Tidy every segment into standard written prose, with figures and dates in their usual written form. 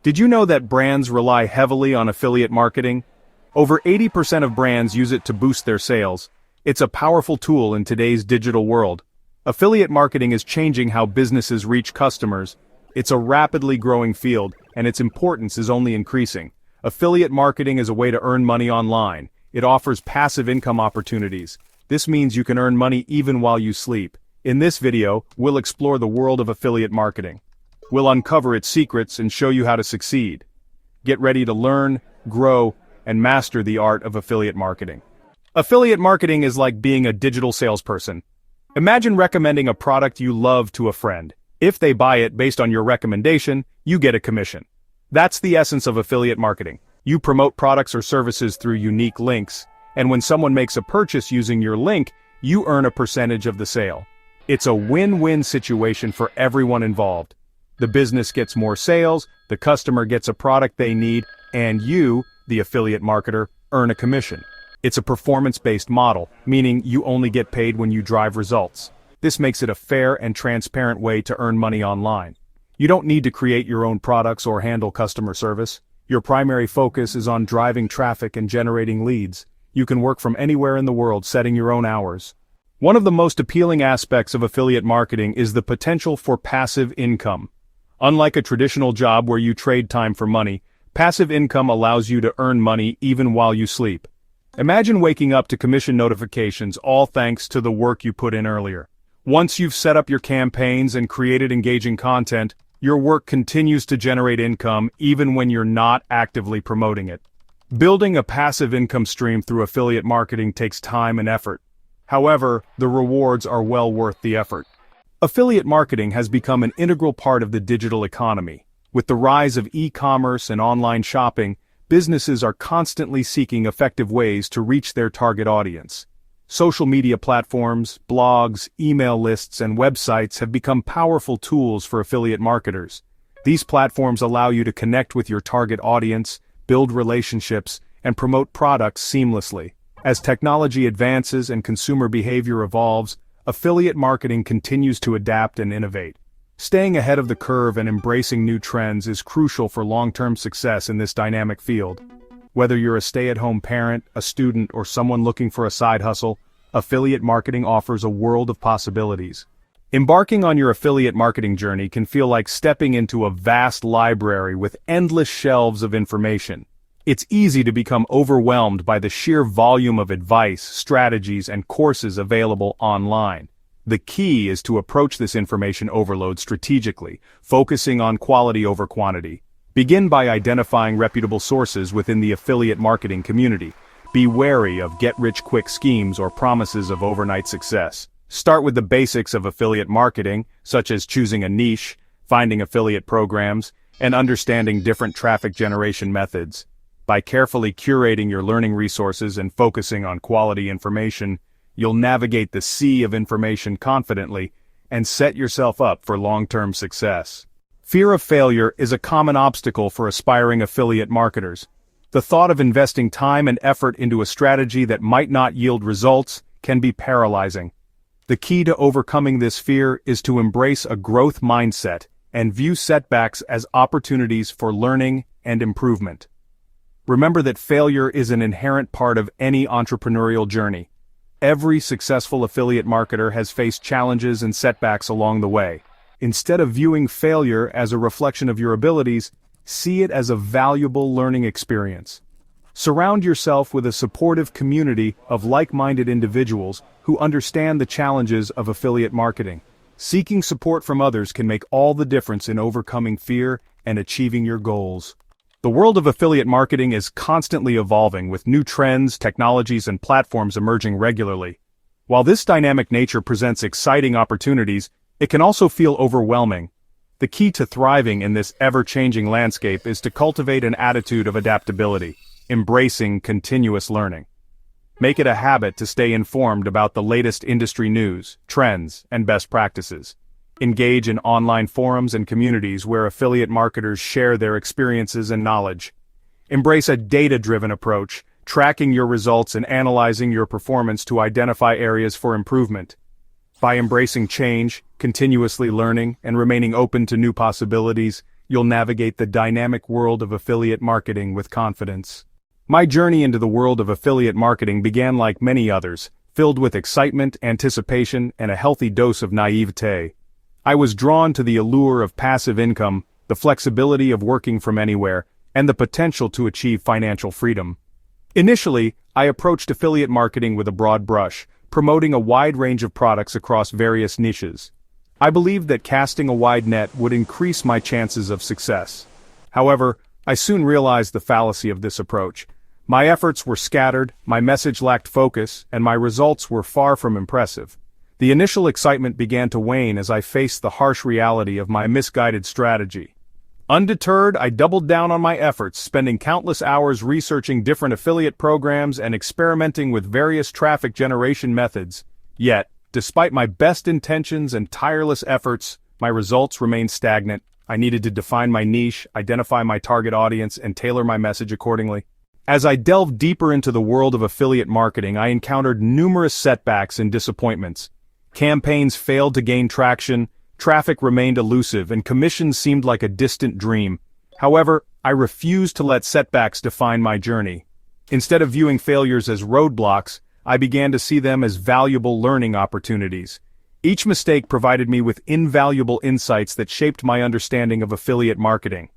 Did you know that brands rely heavily on affiliate marketing? Over 80% of brands use it to boost their sales. It's a powerful tool in today's digital world. Affiliate marketing is changing how businesses reach customers. It's a rapidly growing field, and its importance is only increasing. Affiliate marketing is a way to earn money online. It offers passive income opportunities. This means you can earn money even while you sleep. In this video, we'll explore the world of affiliate marketing. We'll uncover its secrets and show you how to succeed. Get ready to learn, grow, and master the art of affiliate marketing. Affiliate marketing is like being a digital salesperson. Imagine recommending a product you love to a friend. If they buy it based on your recommendation, you get a commission. That's the essence of affiliate marketing. You promote products or services through unique links, and when someone makes a purchase using your link, you earn a percentage of the sale. It's a win-win situation for everyone involved. The business gets more sales, the customer gets a product they need, and you, the affiliate marketer, earn a commission. It's a performance-based model, meaning you only get paid when you drive results. This makes it a fair and transparent way to earn money online. You don't need to create your own products or handle customer service. Your primary focus is on driving traffic and generating leads. You can work from anywhere in the world, setting your own hours. One of the most appealing aspects of affiliate marketing is the potential for passive income. Unlike a traditional job where you trade time for money, passive income allows you to earn money even while you sleep. Imagine waking up to commission notifications, all thanks to the work you put in earlier. Once you've set up your campaigns and created engaging content, your work continues to generate income even when you're not actively promoting it. Building a passive income stream through affiliate marketing takes time and effort. However, the rewards are well worth the effort. Affiliate marketing has become an integral part of the digital economy. With the rise of e-commerce and online shopping, businesses are constantly seeking effective ways to reach their target audience. Social media platforms, blogs, email lists, and websites have become powerful tools for affiliate marketers. These platforms allow you to connect with your target audience, build relationships, and promote products seamlessly. As technology advances and consumer behavior evolves, affiliate marketing continues to adapt and innovate. Staying ahead of the curve and embracing new trends is crucial for long-term success in this dynamic field. Whether you're a stay-at-home parent, a student, or someone looking for a side hustle, affiliate marketing offers a world of possibilities. Embarking on your affiliate marketing journey can feel like stepping into a vast library with endless shelves of information. It's easy to become overwhelmed by the sheer volume of advice, strategies, and courses available online. The key is to approach this information overload strategically, focusing on quality over quantity. Begin by identifying reputable sources within the affiliate marketing community. Be wary of get-rich-quick schemes or promises of overnight success. Start with the basics of affiliate marketing, such as choosing a niche, finding affiliate programs, and understanding different traffic generation methods. By carefully curating your learning resources and focusing on quality information, you'll navigate the sea of information confidently and set yourself up for long-term success. Fear of failure is a common obstacle for aspiring affiliate marketers. The thought of investing time and effort into a strategy that might not yield results can be paralyzing. The key to overcoming this fear is to embrace a growth mindset and view setbacks as opportunities for learning and improvement. Remember that failure is an inherent part of any entrepreneurial journey. Every successful affiliate marketer has faced challenges and setbacks along the way. Instead of viewing failure as a reflection of your abilities, see it as a valuable learning experience. Surround yourself with a supportive community of like-minded individuals who understand the challenges of affiliate marketing. Seeking support from others can make all the difference in overcoming fear and achieving your goals. The world of affiliate marketing is constantly evolving with new trends, technologies, and platforms emerging regularly. While this dynamic nature presents exciting opportunities, it can also feel overwhelming. The key to thriving in this ever-changing landscape is to cultivate an attitude of adaptability, embracing continuous learning. Make it a habit to stay informed about the latest industry news, trends, and best practices. Engage in online forums and communities where affiliate marketers share their experiences and knowledge. Embrace a data-driven approach, tracking your results and analyzing your performance to identify areas for improvement. By embracing change, continuously learning, and remaining open to new possibilities, you'll navigate the dynamic world of affiliate marketing with confidence. My journey into the world of affiliate marketing began like many others, filled with excitement, anticipation, and a healthy dose of naivete. I was drawn to the allure of passive income, the flexibility of working from anywhere, and the potential to achieve financial freedom. Initially, I approached affiliate marketing with a broad brush, promoting a wide range of products across various niches. I believed that casting a wide net would increase my chances of success. However, I soon realized the fallacy of this approach. My efforts were scattered, my message lacked focus, and my results were far from impressive. The initial excitement began to wane as I faced the harsh reality of my misguided strategy. Undeterred, I doubled down on my efforts, spending countless hours researching different affiliate programs and experimenting with various traffic generation methods. Yet, despite my best intentions and tireless efforts, my results remained stagnant. I needed to define my niche, identify my target audience, and tailor my message accordingly. As I delved deeper into the world of affiliate marketing, I encountered numerous setbacks and disappointments. Campaigns failed to gain traction, traffic remained elusive, and commissions seemed like a distant dream. However, I refused to let setbacks define my journey. Instead of viewing failures as roadblocks, I began to see them as valuable learning opportunities. Each mistake provided me with invaluable insights that shaped my understanding of affiliate marketing.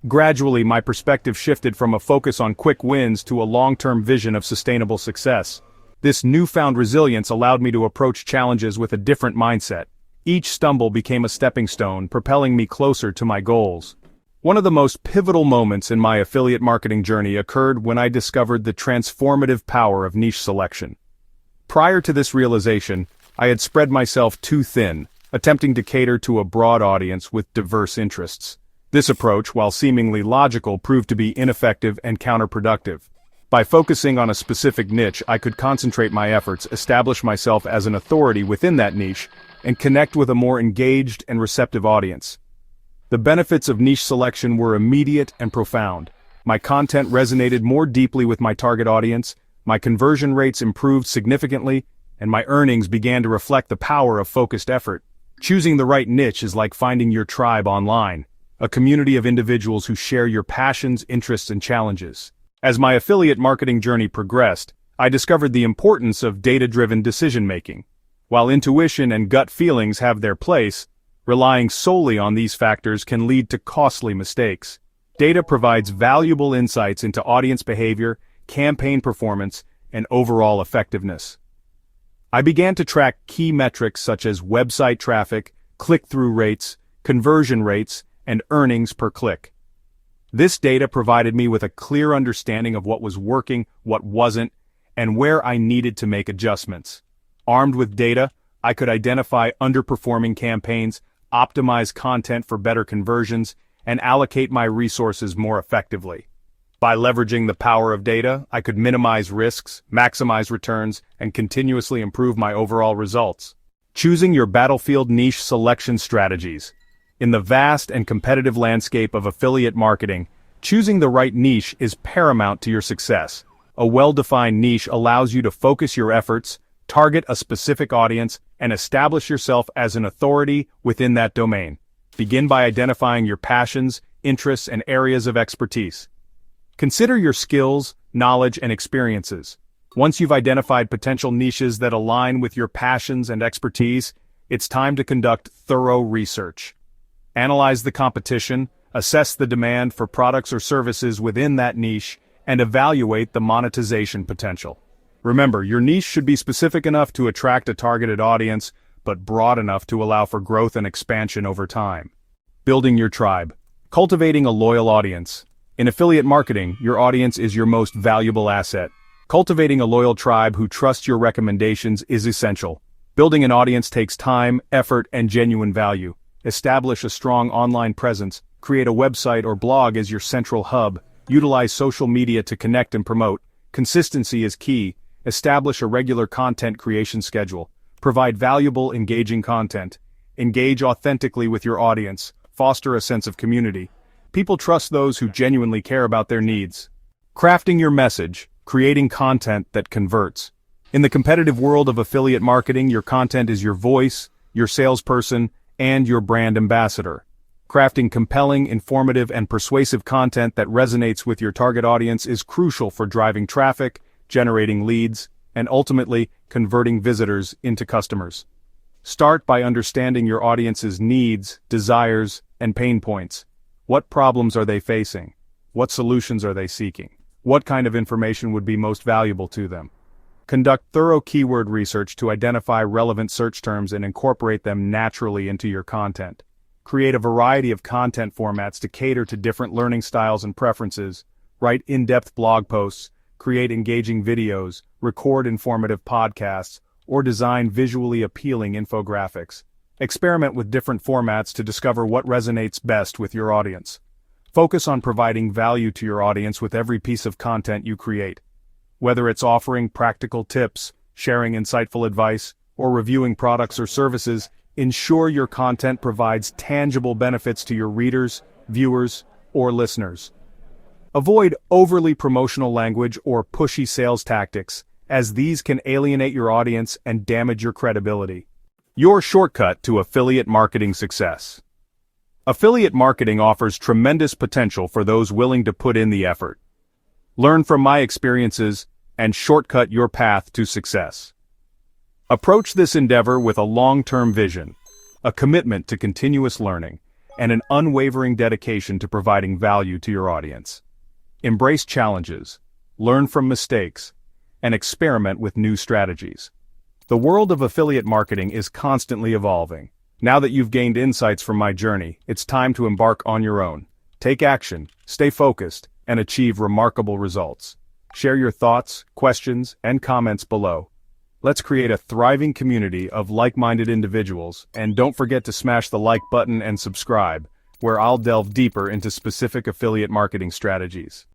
Gradually, my perspective shifted from a focus on quick wins to a long-term vision of sustainable success. This newfound resilience allowed me to approach challenges with a different mindset. Each stumble became a stepping stone, propelling me closer to my goals. One of the most pivotal moments in my affiliate marketing journey occurred when I discovered the transformative power of niche selection. Prior to this realization, I had spread myself too thin, attempting to cater to a broad audience with diverse interests. This approach, while seemingly logical, proved to be ineffective and counterproductive. By focusing on a specific niche, I could concentrate my efforts, establish myself as an authority within that niche, and connect with a more engaged and receptive audience. The benefits of niche selection were immediate and profound. My content resonated more deeply with my target audience, my conversion rates improved significantly, and my earnings began to reflect the power of focused effort. Choosing the right niche is like finding your tribe online, a community of individuals who share your passions, interests, and challenges. As my affiliate marketing journey progressed, I discovered the importance of data-driven decision-making. While intuition and gut feelings have their place, relying solely on these factors can lead to costly mistakes. Data provides valuable insights into audience behavior, campaign performance, and overall effectiveness. I began to track key metrics such as website traffic, click-through rates, conversion rates, and earnings per click. This data provided me with a clear understanding of what was working, what wasn't, and where I needed to make adjustments. Armed with data, I could identify underperforming campaigns, optimize content for better conversions, and allocate my resources more effectively. By leveraging the power of data, I could minimize risks, maximize returns, and continuously improve my overall results. Choosing your battlefield niche selection strategies. In the vast and competitive landscape of affiliate marketing, choosing the right niche is paramount to your success. A well-defined niche allows you to focus your efforts, target a specific audience, and establish yourself as an authority within that domain. Begin by identifying your passions, interests, and areas of expertise. Consider your skills, knowledge, and experiences. Once you've identified potential niches that align with your passions and expertise, it's time to conduct thorough research. Analyze the competition, assess the demand for products or services within that niche, and evaluate the monetization potential. Remember, your niche should be specific enough to attract a targeted audience, but broad enough to allow for growth and expansion over time. Building your tribe. Cultivating a loyal audience. In affiliate marketing, your audience is your most valuable asset. Cultivating a loyal tribe who trusts your recommendations is essential. Building an audience takes time, effort, and genuine value. Establish a strong online presence, create a website or blog as your central hub, utilize social media to connect and promote. Consistency is key. Establish a regular content creation schedule. Provide valuable, engaging content. Engage authentically with your audience. Foster a sense of community. People trust those who genuinely care about their needs. Crafting your message, creating content that converts. In the competitive world of affiliate marketing, your content is your voice, your salesperson, and your brand ambassador. Crafting compelling, informative, and persuasive content that resonates with your target audience is crucial for driving traffic, generating leads, and ultimately, converting visitors into customers. Start by understanding your audience's needs, desires, and pain points. What problems are they facing? What solutions are they seeking? What kind of information would be most valuable to them? Conduct thorough keyword research to identify relevant search terms and incorporate them naturally into your content. Create a variety of content formats to cater to different learning styles and preferences. Write in-depth blog posts, create engaging videos, record informative podcasts, or design visually appealing infographics. Experiment with different formats to discover what resonates best with your audience. Focus on providing value to your audience with every piece of content you create. Whether it's offering practical tips, sharing insightful advice, or reviewing products or services, ensure your content provides tangible benefits to your readers, viewers, or listeners. Avoid overly promotional language or pushy sales tactics, as these can alienate your audience and damage your credibility. Your shortcut to affiliate marketing success. Affiliate marketing offers tremendous potential for those willing to put in the effort. Learn from my experiences and shortcut your path to success. Approach this endeavor with a long-term vision, a commitment to continuous learning, and an unwavering dedication to providing value to your audience. Embrace challenges, learn from mistakes, and experiment with new strategies. The world of affiliate marketing is constantly evolving. Now that you've gained insights from my journey, it's time to embark on your own. Take action, stay focused, and achieve remarkable results. Share your thoughts, questions, and comments below. Let's create a thriving community of like-minded individuals, and don't forget to smash the like button and subscribe, where I'll delve deeper into specific affiliate marketing strategies.